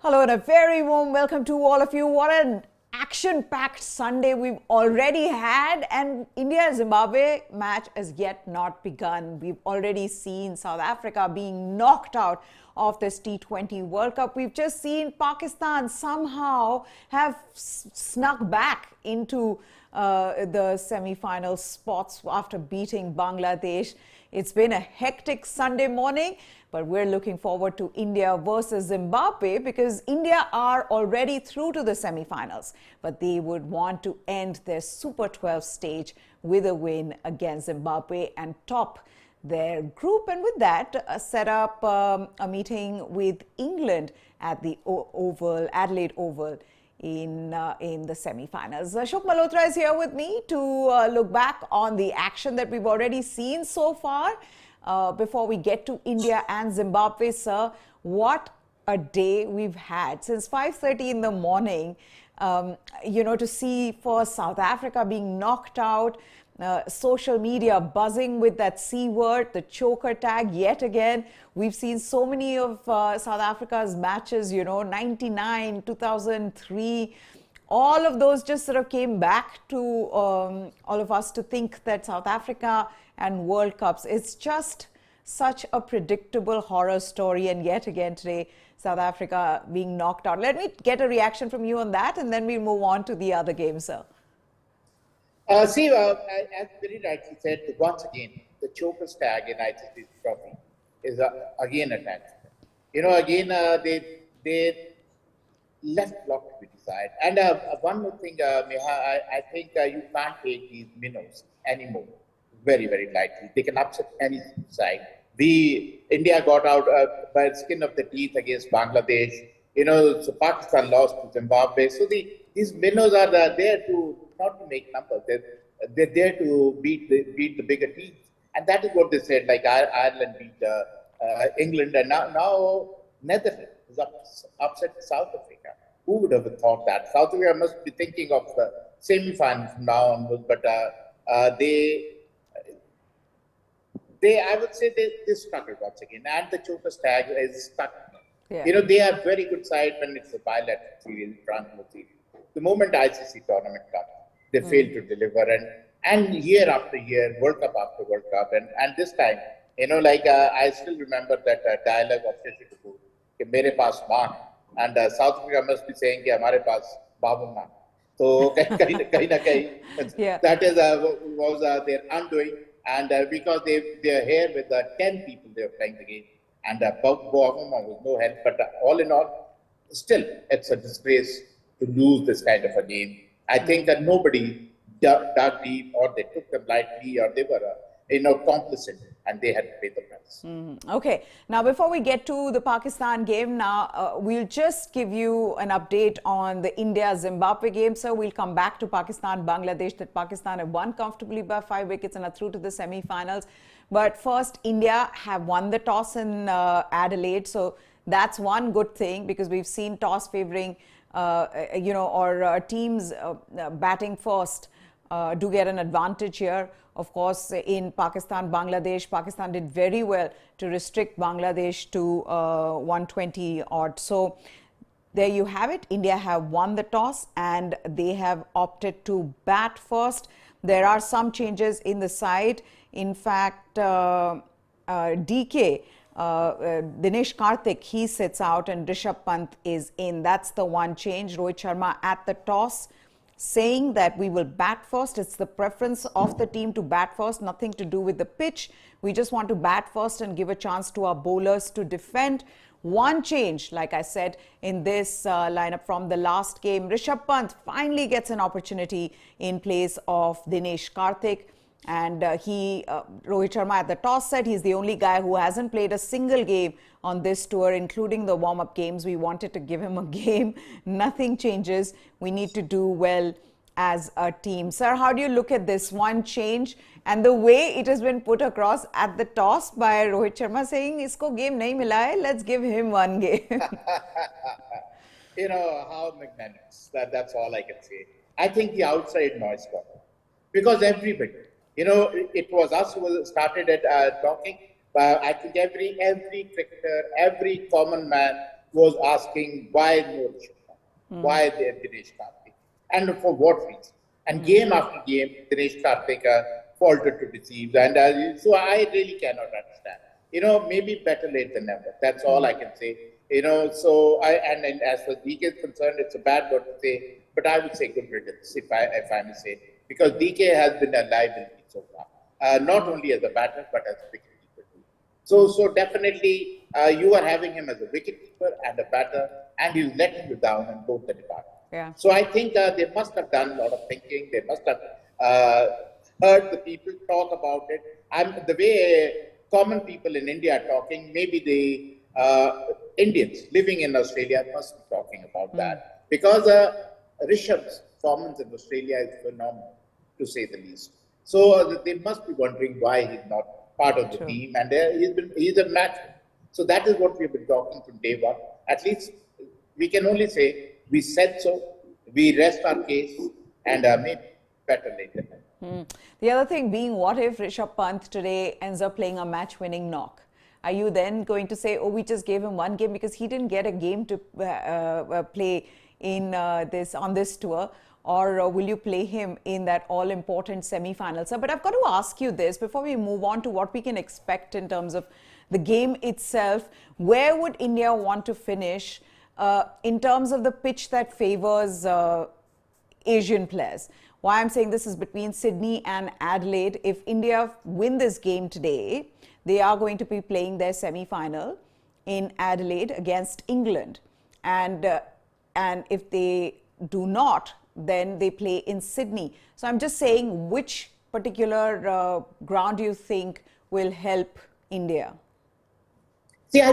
Hello and a very warm welcome to all of you. What an action-packed Sunday we've already had, and India-Zimbabwe match has yet not begun. We've already seen South Africa being knocked out of this T20 World Cup. We've just seen Pakistan somehow have snuck back into the semi-final spots after beating Bangladesh. It's been a hectic Sunday morning, but we're looking forward to India versus Zimbabwe because India are already through to the semi-finals, but they would want to end their Super 12 stage with a win against Zimbabwe and top their group, and with that set up a meeting with England at the Adelaide Oval in the semi-finals. Ashok Malhotra is here with me to look back on the action that we've already seen so far. Before we get to India and Zimbabwe, sir, what a day we've had since 5:30 in the morning. To see for South Africa being knocked out, social media buzzing with that C word, the choker tag yet again. We've seen so many of South Africa's matches, 99, 2003. All of those just sort of came back to all of us to think that South Africa and World Cups, it's just such a predictable horror story. And yet again today, South Africa being knocked out. Let me get a reaction from you on that, and then we'll move on to the other game, sir. As very rightly said, once again, the Chokers tag in ICC trophy is again attacked. They left a lot to be decided. And one more thing, Neha, I think you can't take these minnows anymore very, very lightly. They can upset any side. India got out by the skin of the teeth against Bangladesh. So Pakistan lost to Zimbabwe. So these minnows are there to not to make numbers. They're there to beat the bigger teams, and that is what they said. Like Ireland beat England, and now Netherlands is upset South Africa. Who would have thought that? South Africa must be thinking of the semi-final from now onwards, but I would say they struggled once again, and the Chokers tag is stuck. Yeah. They are very good side when it's a bilateral series, transfer series. The moment ICC tournament comes, they fail to deliver, and year after year, World Cup after World Cup, and this time, I still remember that dialogue of Shashi Kapoor, कि मेरे पास माँ, and South Africa must be saying कि हमारे पास बाबू माँ. So कहीं ना कहीं, that was their undoing, and because they're here with 10 people they were playing the game, and Babu was no help, but all in all, still it's a disgrace to lose this kind of a game. I think that nobody dug deep, or they took them lightly, or they were, complicit, and they had to pay the price. Okay. Now, before we get to the Pakistan game, we'll just give you an update on the India-Zimbabwe game. So we'll come back to Pakistan-Bangladesh, that Pakistan have won comfortably by 5 wickets and are through to the semi-finals. But first, India have won the toss in Adelaide. So that's one good thing, because we've seen toss favoring teams batting first do get an advantage here. Of course, in Pakistan, Bangladesh, Pakistan did very well to restrict Bangladesh to 120 odd. So there you have it. India have won the toss and they have opted to bat first. There are some changes in the side. In fact, DK, Dinesh Karthik, he sits out and Rishabh Pant is in. That's the one change. Rohit Sharma at the toss, saying that we will bat first. It's the preference of the team to bat first, nothing to do with the pitch. We just want to bat first and give a chance to our bowlers to defend. One change, like I said, in this lineup from the last game. Rishabh Pant finally gets an opportunity in place of Dinesh Karthik. And Rohit Sharma at the toss said he's the only guy who hasn't played a single game on this tour, including the warm-up games. We wanted to give him a game. Nothing changes. We need to do well as a team. Sir, how do you look at this one change and the way it has been put across at the toss by Rohit Sharma saying, "Isko game nahi mila hai, let's give him one game." How magnanimous. That's all I can say. I think the outside noise got it. Because everybody, it was us who started talking. I think every cricketer, every common man was asking why no Rishabh Pant, why Dinesh Karthik, and for what reason. And game after game, Dinesh Karthik faltered to deceive, and so I really cannot understand. Maybe better late than never. That's all I can say. So and as far as DK is concerned, it's a bad word to say, but I would say good riddance if I may say, because DK has been a liability so far, not only as a batter but as a wicketkeeper too. So definitely you are having him as a wicketkeeper and a batter, and he's letting you down in both the departments. Yeah. So I think they must have done a lot of thinking. They must have heard the people talk about it. The way common people in India are talking, maybe the Indians living in Australia must be talking about that, because Rishabh's performance in Australia is phenomenal, to say the least. So they must be wondering why he's not part of the team, and he's a match. So that is what we've been talking from day one. At least we can only say we said so. We rest our case, and maybe better later. The other thing being, what if Rishabh Pant today ends up playing a match-winning knock? Are you then going to say, oh, we just gave him one game because he didn't get a game to play in on this tour? Or will you play him in that all-important semi-final? But I've got to ask you this before we move on to what we can expect in terms of the game itself. Where would India want to finish in terms of the pitch that favors Asian players? Why I'm saying this is between Sydney and Adelaide. If India win this game today, they are going to be playing their semi-final in Adelaide against England. And if they do not, then they play in Sydney. So I'm just saying, which particular ground do you think will help India? See, I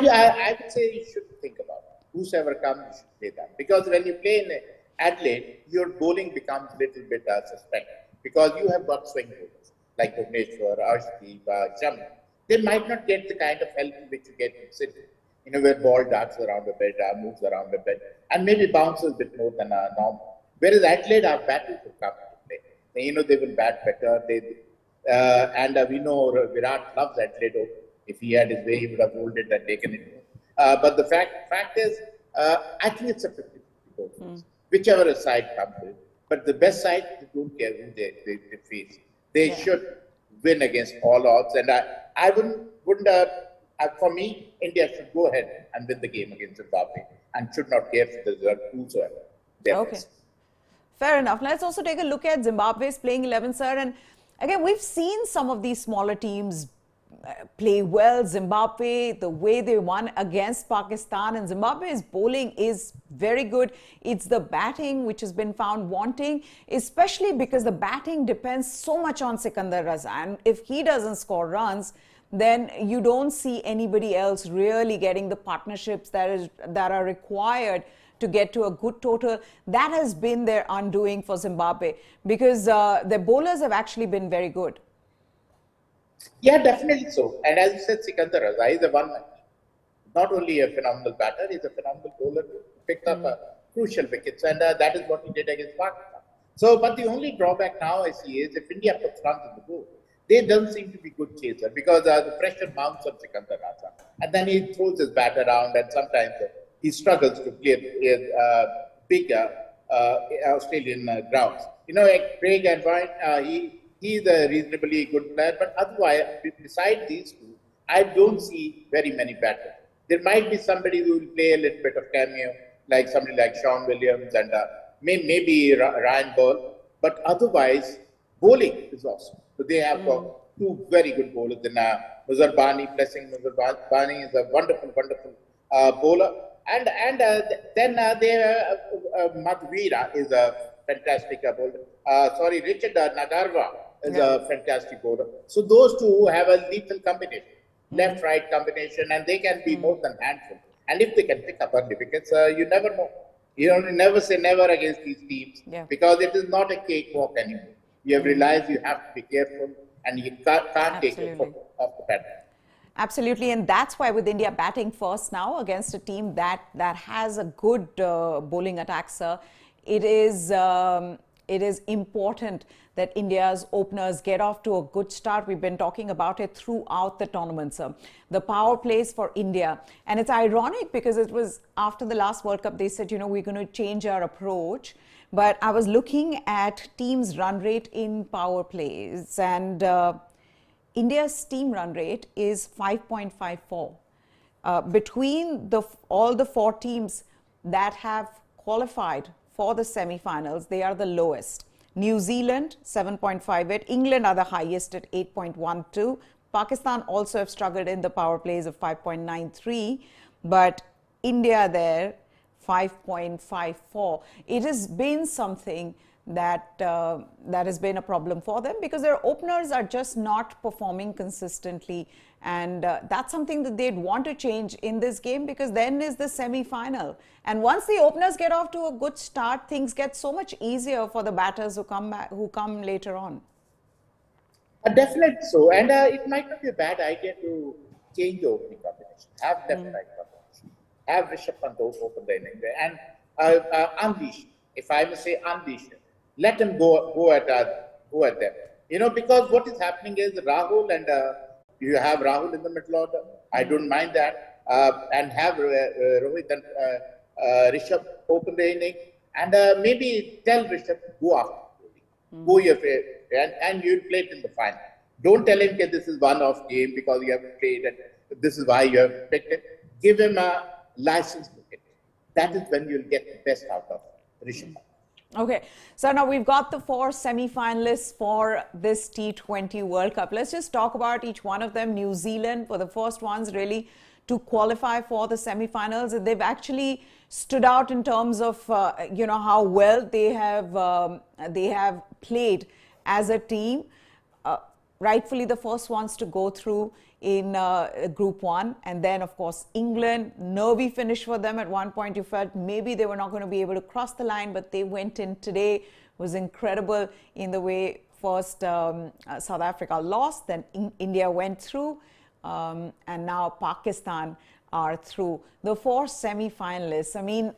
would say you should think about it. Whosoever comes, you should play them. Because when you play in Adelaide, your bowling becomes a little bit suspect. Because you have got swing bowlers like Bhuvneshwar, Arshdeep, Shami. They might not get the kind of help which you get in Sydney. Where ball darts around a bit, moves around a bit, and maybe bounces a bit more than normal. Whereas Adelaide are batters who come to play. They will bat better. And we know Virat loves Adelaide. If he had his way, he would have rolled it and taken it. But the fact is, I think it's a 50-50 whichever side comes in. But the best side, they don't care who they face. They should win against all odds. And I wouldn't for me, India should go ahead and win the game against Zimbabwe and should not care for the result whosoever. Okay. Fair enough. Let's also take a look at Zimbabwe's playing 11, sir. And again, we've seen some of these smaller teams play well. Zimbabwe, the way they won against Pakistan, and Zimbabwe's bowling is very good. It's the batting which has been found wanting, especially because the batting depends so much on Sikandar Raza. And if he doesn't score runs, then you don't see anybody else really getting the partnerships that are required to get to a good total. That has been their undoing for Zimbabwe, because their bowlers have actually been very good. Yeah, definitely so. And as you said, Sikandar Raza is a one-man. Not only a phenomenal batter, he's a phenomenal bowler who picked up crucial wickets, and that is what he did against Pakistan. So, but the only drawback now I see is if India puts runs on the board, they don't seem to be good chaser, because the pressure mounts on Sikandar Raza, and then he throws his bat around, and sometimes he struggles to clear big Australian grounds. Like Craig and Ryan, he's a reasonably good player, but otherwise, beside these two, I don't see very many batters. There might be somebody who will play a little bit of cameo, like somebody like Sean Williams and maybe Ryan Ball, but otherwise, bowling is awesome. So they have got two very good bowlers. Then Muzar Bani, blessing Muzar Bani is a wonderful, wonderful bowler. And then Madhvira is a fantastic bowler. Richard Nagarwa is a fantastic bowler. So those two have a lethal combination, left-right combination, and they can be more than handful. And if they can pick up early wickets, you never know. Never say never against these teams, because it is not a cakewalk anymore. You have realized you have to be careful, and you can't take your foot off the pedal. Absolutely, and that's why with India batting first now against a team that has a good bowling attack, sir, it it is important that India's openers get off to a good start. We've been talking about it throughout the tournament, sir. The power plays for India. And it's ironic because it was after the last World Cup, they said, you know, we're going to change our approach. But I was looking at teams' run rate in power plays, and India's team run rate is 5.54. Between all the four teams that have qualified for the semi-finals, they are the lowest. New Zealand, 7.58. England are the highest at 8.12. Pakistan also have struggled in the power plays of 5.93. But India there, 5.54. It has been something that has been a problem for them because their openers are just not performing consistently, and that's something that they'd want to change in this game, because then is the semi-final, and once the openers get off to a good start, things get so much easier for the batters who come later on. Definitely so, and it might not be a bad idea to change the opening combination, have left-right combination, have Rishabh Pant open the inning and unleash, if I may say unleash him. Let him go at them. You know, because what is happening is Rahul and you have Rahul in the middle order. I don't mind that, and have Rohit and Rishabh open the inning, and maybe tell Rishabh go after go your and you'll play it in the final. Don't tell him that this is one-off game because you have played and this is why you have picked it. Give him a license to hit. That is when you'll get the best out of Rishabh. Okay, so now we've got the four semi-finalists for this T20 World Cup. Let's just talk about each one of them. New Zealand were the first ones really to qualify for the semi-finals. They've actually stood out in terms of you know, how well they have played as a team. Rightfully the first ones to go through in Group 1, and then of course England, nervy finish for them at one point. You felt maybe they were not going to be able to cross the line, but they went in today. It was incredible in the way first South Africa lost, then India went through, and now Pakistan are through. The four semi-finalists, I mean,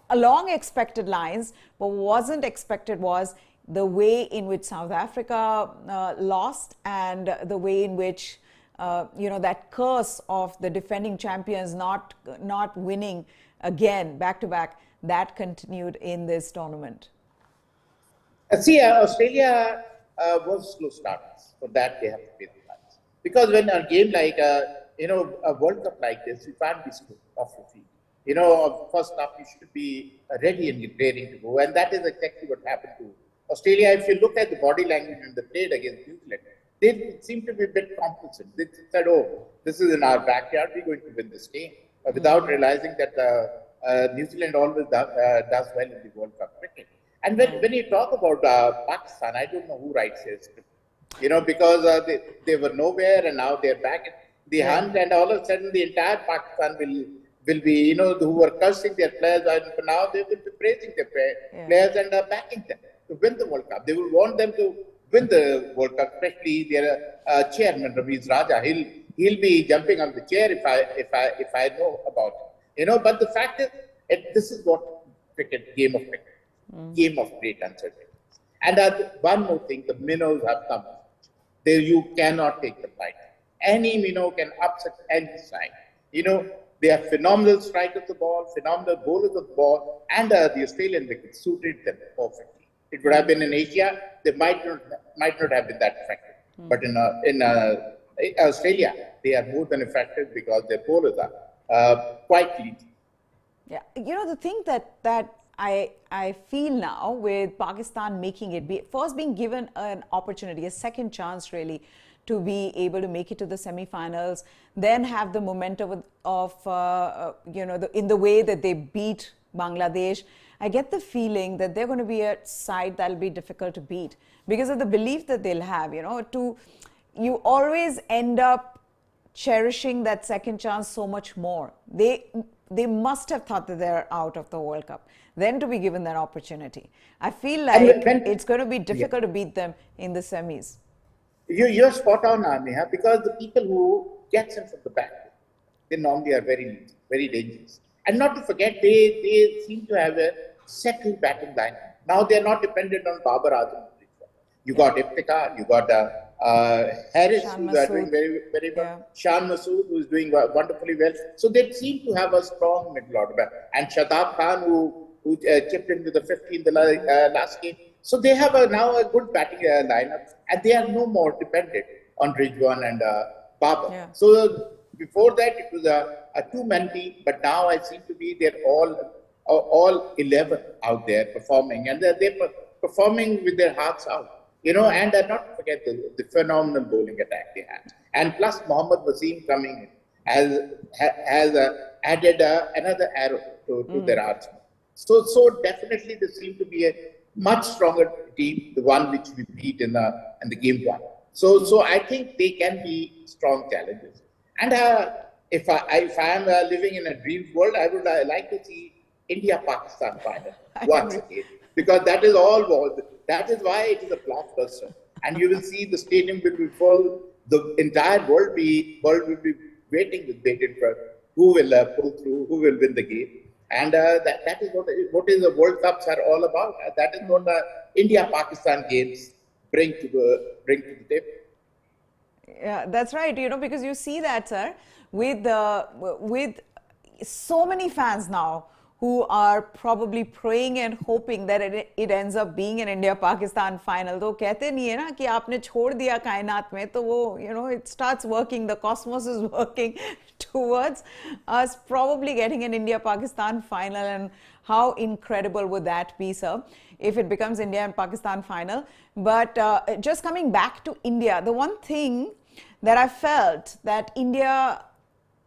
along expected lines, but wasn't expected was the way in which South Africa lost, and the way in which you know, that curse of the defending champions not winning again back to back, that continued in this tournament. See, Australia was slow starters. For that, they have to pay the price. Because when a game like you know, a World Cup like this, you can't be slow off your feet. You know, first up, you should be ready and raring to go, and that is exactly what happened to Australia. If you look at the body language in the played against New Zealand, they seem to be a bit complacent. They said, oh, this is in our backyard, we're going to win this game, without realizing that New Zealand always does well in the World Cup cricket. And when you talk about Pakistan, I don't know who writes their script, you know, because they were nowhere and now they're back in the hunt, and all of a sudden the entire Pakistan will be, you know, who were cursing their players, and for now they will be praising their players and backing them to win the World Cup. They will want them to win the World Cup, especially their chairman Raviz Raja. He'll be jumping on the chair if I know about it. You know, but the fact is, this is what game of cricket, game of great uncertainty. And one more thing, the minnows have come. You cannot take them right. Any minnow can upset any side. You know, they are phenomenal strikers of the ball, phenomenal bowlers of the ball, and the Australian wicket suited them perfectly. It would have been in Asia, they might not have been that effective. But in Australia, they are more than effective because their bowlers are quite clean. Yeah, you know, the thing that I feel now with Pakistan making it, first being given an opportunity, a second chance really, to be able to make it to the semi-finals, then have the momentum of you know, in the way that they beat Bangladesh. I get the feeling that they're going to be a side that'll be difficult to beat because of the belief that they'll have, you know, you always end up cherishing that second chance so much more. They must have thought that they're out of the World Cup, then to be given that opportunity. I feel like it's going to be difficult to beat them in the semis. You're spot on, Neha, because the people who get them from the back, they normally are very dangerous. And not to forget, they seem to have a settled batting line. Now they are not dependent on Babar Azam. You got Iftikhar, you got Harris, Shan who are doing Masood. very, very well. Yeah. Shan Masood, who is doing wonderfully well. So they seem to have a strong middle order. And Shadab Khan, who chipped into the 50 in the last game. So they have now a good batting lineup, and they are no more dependent on Ridwan and Babar. Yeah. So before that, it was a two-man team, but now I seem to be they're all 11 out there performing, and they're performing with their hearts out. And not to forget the phenomenal bowling attack they have. And plus, Mohammad Wasim coming in has added another arrow to their arsenal. So definitely, there seems to be a much stronger team, the one which we beat in the game one. So I think they can be strong challenges. And if I am living in a dream world, I would like to see India-Pakistan final once again, because that is all. That is why it is a blockbuster, and you will see the stadium will be full. The entire world will be waiting with bated breath. Who will pull through? Who will win the game? And that is what is the World Cups are all about. That is what India-Pakistan games bring to the table. Yeah, that's right. Because you see that, sir, with so many fans now who are probably praying and hoping that it ends up being an India-Pakistan final. तो कहते नहीं है ना कि आपने छोड़ दिया कायनात में तो वो it starts working. The cosmos is working towards us probably getting an India-Pakistan final, and how incredible would that be, sir, if it becomes India and Pakistan final. But just coming back to India, the one thing that I felt that India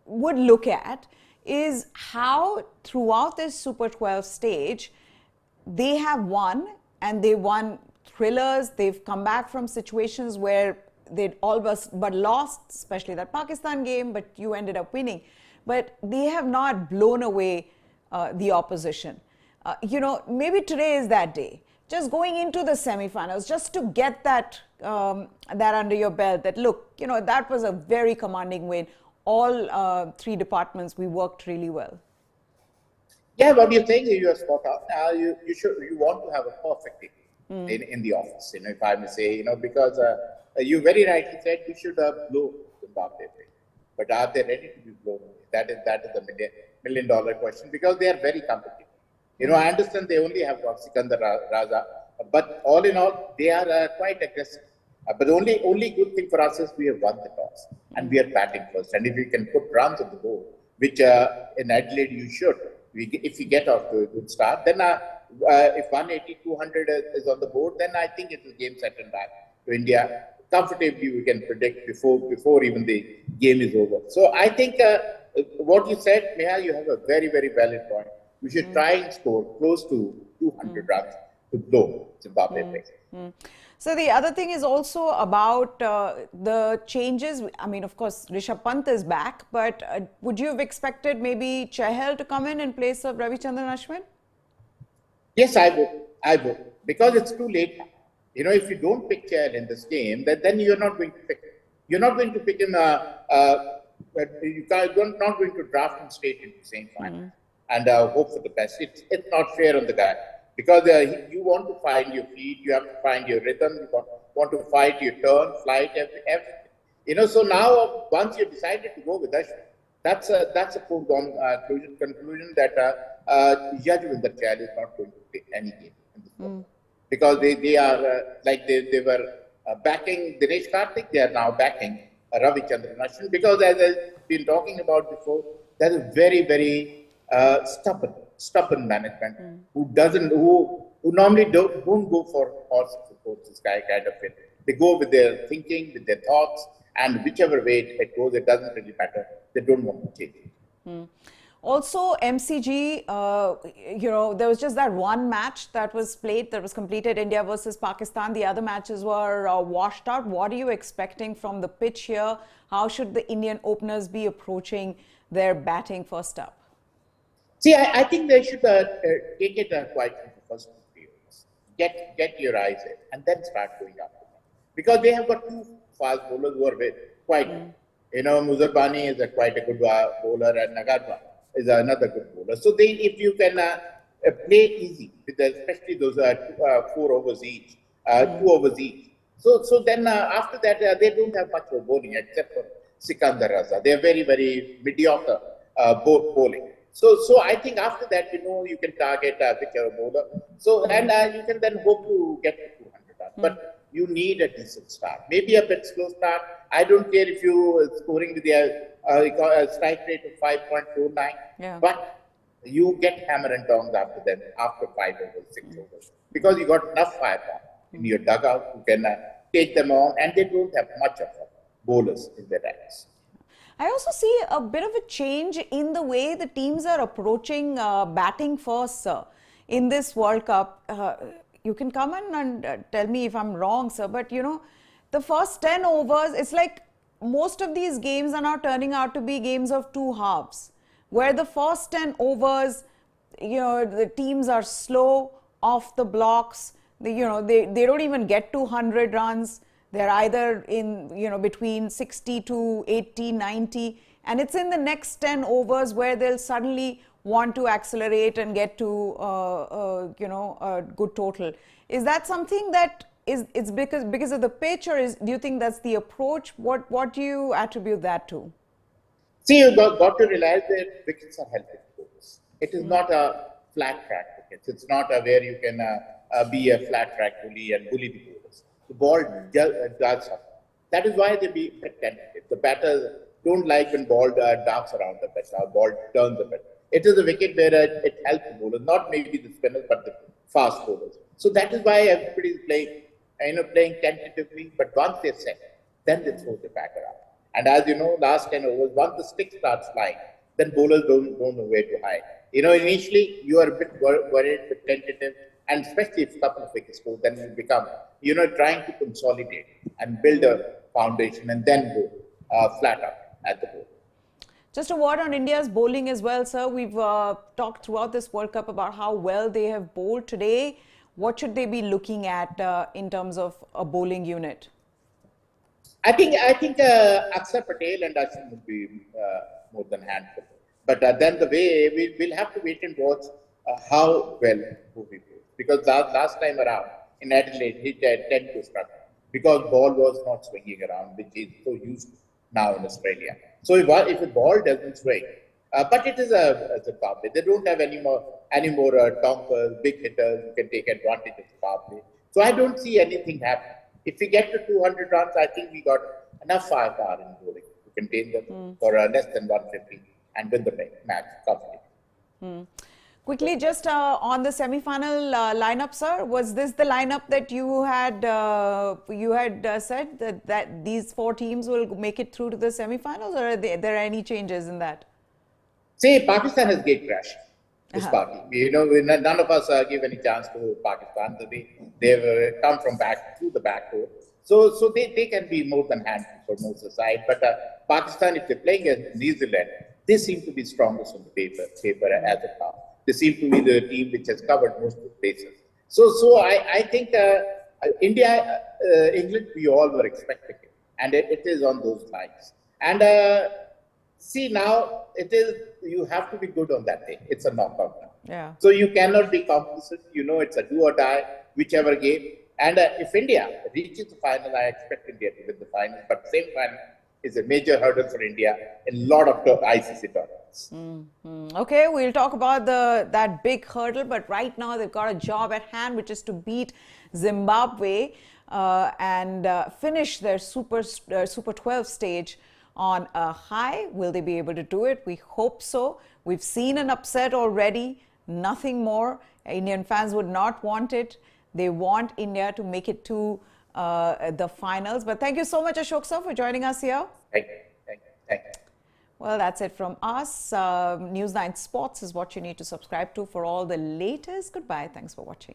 would look at is how throughout this Super 12 stage, they have won, and they won thrillers. They've come back from situations where they'd all but lost, especially that Pakistan game, but you ended up winning. But they have not blown away the opposition. Maybe today is that day. Just going into the semifinals, just to get that under your belt, that look, that was a very commanding win. All three departments, we worked really well. Yeah, what do you think? You are spot on. You want to have a perfect team in the office. If I may say, because you very rightly said we should blow Zimbabwe, but are they ready to be blown away? That is the million-dollar question, because they are very competitive. I understand they only have got Sikandar Raza, but all in all, they are quite aggressive. But the only good thing for us is we have won the toss and we are batting first. And if we can put runs on the board, which in Adelaide you should, if you get off to a good start, then if 180, 200 is on the board, then I think it's a game set and back to India. Comfortably, we can predict before even the game is over. So I think what you said, Neha, you have a very, very valid point. We should try and score close to 200 runs to blow Zimbabwe away. So the other thing is also about the changes. I mean, of course, Rishabh Pant is back, but would you have expected maybe Chahal to come in place of Ravichandran Ashwin? Yes, I would, because it's too late. If you don't pick Chahal in this game, then you're not going to pick him. You're not going to pick him. You're not going to draft him straight into the same final and hope for the best. It's not fair on the guy. Because you want to find your feet, you have to find your rhythm, you want to fight your turn, flight, everything. So now once you decided to go with Ashwin, that's a foregone conclusion that Yajuvendra Chahal is not going to play any game in this world. Because they are they were backing Dinesh Karthik, they are now backing Ravichandran Ashwin, because as I've been talking about before, that is very, very stubborn management who normally don't go for horse horses kind of thing. They go with their thinking, with their thoughts, and whichever way it goes, it doesn't really matter. They don't want to change it. Also, MCG, there was just that one match that was played, that was completed, India versus Pakistan. The other matches were washed out. What are you expecting from the pitch here? How should the Indian openers be approaching their batting first up? See, I think they should take it quite in the first 2 years. Get your eyes in, and then start going up. Because they have got two fast bowlers who are quite, Muzarbani is quite a good bowler, and Nagarwa is another good bowler. So if you can play easy, with especially those 4 overs each, 2 overs each. So then after that, they don't have much of bowling except for Sikandar Raza. They are very, very mediocre bowling. So I think after that, you can target whichever bowler. So and you can then hope to get to 200 runs. But you need a decent start. Maybe a bit slow start. I don't care if you scoring with a strike rate of 5.49, but you get hammer and tongs after that, after 5 overs, 6 overs, because you got enough firepower in your dugout. You can take them on, and they don't have much of bowlers in their ranks. I also see a bit of a change in the way the teams are approaching batting first, sir, in this World Cup. You can come in and tell me if I'm wrong, sir, but the first 10 overs, it's like most of these games are now turning out to be games of two halves, where the first 10 overs, the teams are slow off the blocks. They don't even get to 100 runs. They're either in, between 60 to 80, 90. And it's in the next 10 overs where they'll suddenly want to accelerate and get to, a good total. Is that something that it's because of the pitch, or do you think that's the approach? What do you attribute that to? See, you got to realize that wickets are helping bowlers. It is not a flat track wicket. It's not where you can be a flat track bully and bully the bowlers. The ball does something. That is why they be tentative. The batters don't like when ball darts around the pitch, or ball turns the pitch. It is a wicket where it helps the bowlers, not maybe the spinners, but the fast bowlers. So that is why everybody is playing tentatively. But once they set, then they throw the batter around. And as you know, last 10 overs, once the stick starts flying, then bowlers don't know where to hide. Initially you are a bit worried, a bit tentative, and especially if a couple of wickets go, then you become, trying to consolidate and build a foundation and then go flat out at the bowl. Just a word on India's bowling as well, sir. We've talked throughout this World Cup about how well they have bowled today. What should they be looking at in terms of a bowling unit? I think Akshar Patel and Ashwin would be more than handful. But then the way we'll have to wait and watch how well Bhuvi plays. Because last time around in Adelaide, he tended to struggle because ball was not swinging around, which is so used to now in Australia. So if a ball doesn't swing, but it is a power play. They don't have any more tonkers, big hitters who can take advantage of the power play. So I don't see anything happen. If we get to 200 runs, I think we got enough firepower in bowling to contain them for less than 150 and win the match comfortably. Quickly, just on the semi-final lineup, sir, was this the lineup that you had said that these 4 teams will make it through to the semi-finals, or are there any changes in that? See, Pakistan has gate crashed this party. None of us give any chance to Pakistan. They've come from through the back door. So they can be more than handful for most of the side. But Pakistan, if they're playing against New Zealand, they seem to be strongest on the paper as of now. They seem to be the team which has covered most of the bases. So I think India, England, we all were expecting it. And it is on those lines. And see, now you have to be good on that day. It's a knockout now. Yeah. So you cannot be complacent. It's a do or die, whichever game. And if India reaches the final, I expect India to win the final. But semi-final is a major hurdle for India in a lot of ICC tournaments. Okay, we'll talk about that big hurdle. But right now they've got a job at hand, which is to beat Zimbabwe and finish their Super 12 stage on a high. Will they be able to do it? We hope so. We've seen an upset already, nothing more. Indian fans would not want it. They want India to make it to the finals. But thank you so much, Ashok sir, for joining us here. Thank you. Well, that's it from us. News 9 Sports is what you need to subscribe to for all the latest. Goodbye. Thanks for watching.